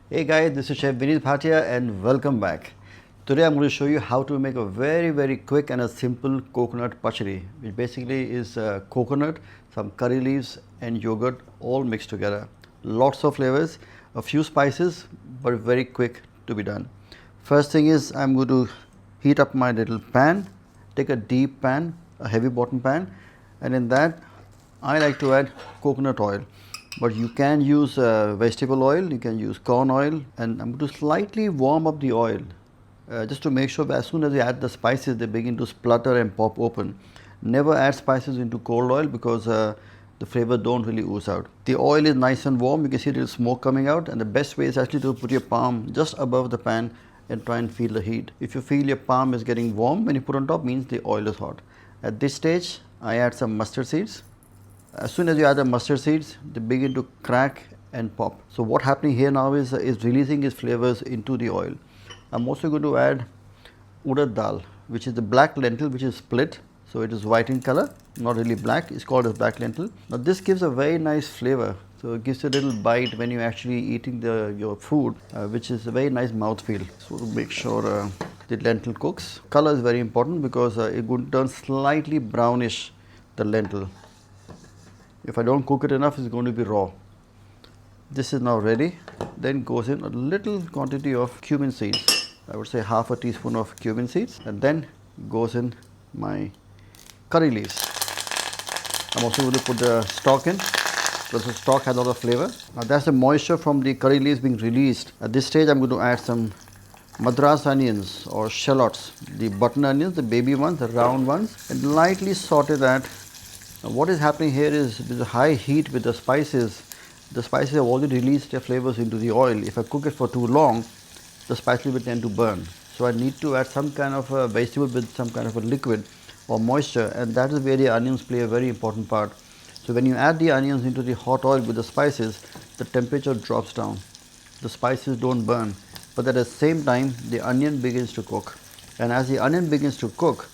Hey guys, this is Chef Vineet Bhatia and welcome back. Today I'm going to show you how to make a very quick and a simple coconut pachadi, which basically is coconut, some curry leaves and yogurt all mixed together. Lots of flavors, a few spices, but very quick to be done. First thing is I'm going to heat up my little pan, take a deep pan, a heavy bottom pan, and in that I like to add coconut oil. But you can use vegetable oil, you can use corn oil, and I'm going to slightly warm up the oil just to make sure that as soon as you add the spices, they begin to splutter and pop open. Never add spices into cold oil because the flavor don't really ooze out. The oil is nice and warm, you can see a little smoke coming out, and the best way is actually to put your palm just above the pan and try and feel the heat. If you feel your palm is getting warm when you put on top, means the oil is hot. At this stage, I add some mustard seeds. As soon as you add the mustard seeds, they begin to crack and pop. So what happening here now is releasing its flavors into the oil. I'm also going to add urad dal, which is the black lentil which is split. So it is white in color, not really black. It's called as black lentil. Now this gives a very nice flavor. So it gives a little bite when you're actually eating your food, which is a very nice mouthfeel. So to make sure the lentil cooks. Color is very important because it would turn slightly brownish, the lentil. If I don't cook it enough, it's going to be raw. This is now ready. Then goes in a little quantity of cumin seeds. I would say half a teaspoon of cumin seeds. And then goes in my curry leaves. I'm also going to put the stock in because the stock has a lot of flavor. Now that's the moisture from the curry leaves being released. At this stage, I'm going to add some madras onions or shallots, the button onions, the baby ones, the round ones, and lightly saute that. Now what is happening here is with the high heat with the spices have already released their flavors into the oil. If I cook it for too long, the spices will tend to burn. So I need to add some kind of a vegetable with some kind of a liquid or moisture, and that is where the onions play a very important part. So when you add the onions into the hot oil with the spices, the temperature drops down. The spices don't burn, but at the same time, the onion begins to cook. And as the onion begins to cook,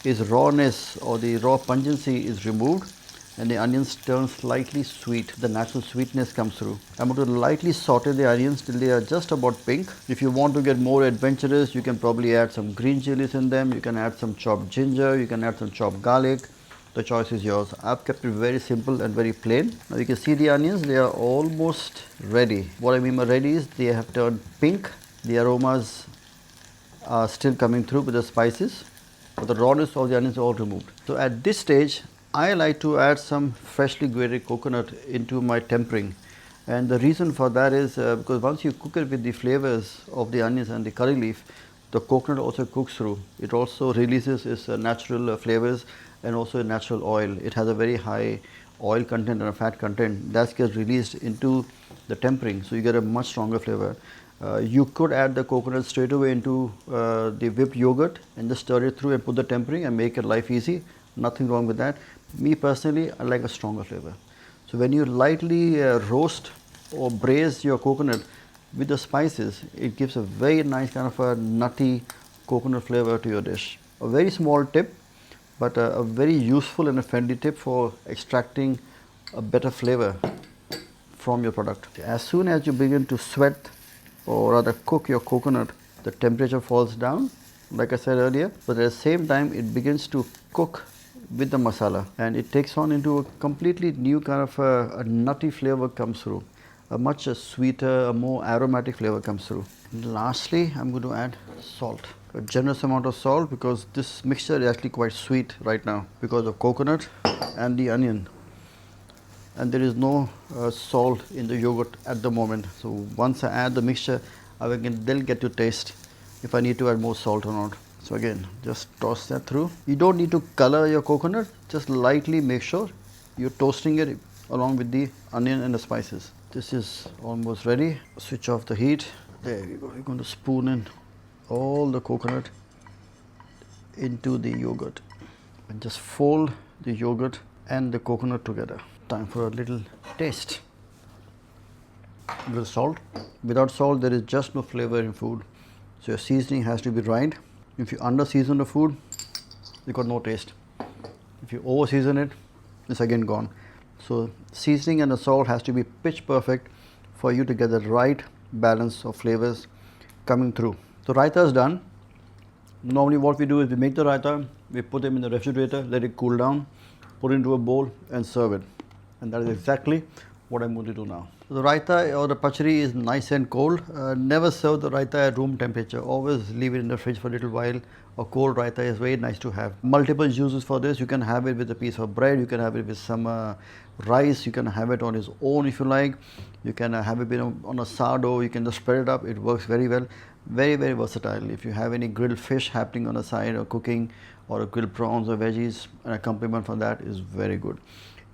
its rawness or the raw pungency is removed and the onions turn slightly sweet. The natural sweetness comes through. I'm going to lightly saute the onions till they are just about pink. If you want to get more adventurous, you can probably add some green chilies in them. You can add some chopped ginger. You can add some chopped garlic. The choice is yours. I've kept it very simple and very plain. Now you can see the onions, they are almost ready. What I mean by ready is they have turned pink. The aromas are still coming through with the spices, but the rawness of the onions is all removed. So at this stage, I like to add some freshly grated coconut into my tempering. And the reason for that is because once you cook it with the flavors of the onions and the curry leaf, the coconut also cooks through. It also releases its natural flavors and also a natural oil. It has a very high oil content and a fat content that gets released into the tempering, so you get a much stronger flavor. You could add the coconut straight away into the whipped yogurt and just stir it through and put the tempering and make your life easy. Nothing wrong with that. Me personally, I like a stronger flavor. So when you lightly roast or braise your coconut with the spices, it gives a very nice kind of a nutty coconut flavor to your dish. A very small tip, but a very useful and a friendly tip for extracting a better flavor from your product. As soon as you begin to sweat or rather cook your coconut, the temperature falls down, like I said earlier, but at the same time it begins to cook with the masala and it takes on into a completely new kind of a nutty flavor comes through. A much sweeter, a more aromatic flavor comes through. And lastly, I'm going to add salt. A generous amount of salt because this mixture is actually quite sweet right now because of coconut and the onion. And there is no salt in the yogurt at the moment. So once I add the mixture, I can then get to taste if I need to add more salt or not. So again, just toss that through. You don't need to color your coconut, just lightly make sure you're toasting it along with the onion and the spices. This is almost ready. Switch off the heat. There we go. We're going to spoon in all the coconut into the yogurt and just fold the yogurt and the coconut together. Time for a little taste. A little salt. Without salt, there is just no flavor in food. So your seasoning has to be right. If you under season the food, you got no taste. If you over season it, it's again gone. So seasoning and the salt has to be pitch perfect for you to get the right balance of flavors coming through. So raita is done. Normally what we do is we make the raita, we put them in the refrigerator, let it cool down, put it into a bowl and serve it. And that is exactly what I'm going to do now. So the raita or the pachadi is nice and cold. Never serve the raita at room temperature. Always leave it in the fridge for a little while. A cold raita is very nice to have. Multiple uses for this. You can have it with a piece of bread. You can have it with some rice. You can have it on its own if you like. You can have it on a sourdough. You can just spread it up. It works very well. Very, very versatile. If you have any grilled fish happening on the side or cooking, or grilled prawns or veggies, an accompaniment for that is very good.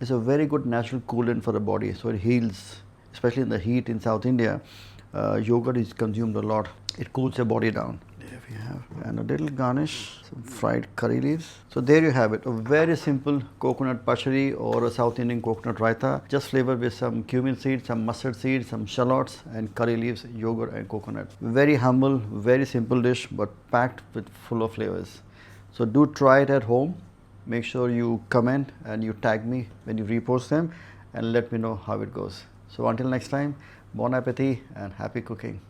It's a very good natural coolant for the body, so it heals, especially in the heat in South India. Yogurt is consumed a lot. It cools your body down. There we have, and a little garnish, some fried curry leaves. So there you have it, a very simple coconut pachadi or a South Indian coconut raita, just flavored with some cumin seeds, some mustard seeds, some shallots and curry leaves, yogurt and coconut. Very humble, very simple dish, but packed with full of flavors. So do try it at home. Make sure you comment and you tag me when you repost them and let me know how it goes. So until next time, bon appetit and happy cooking.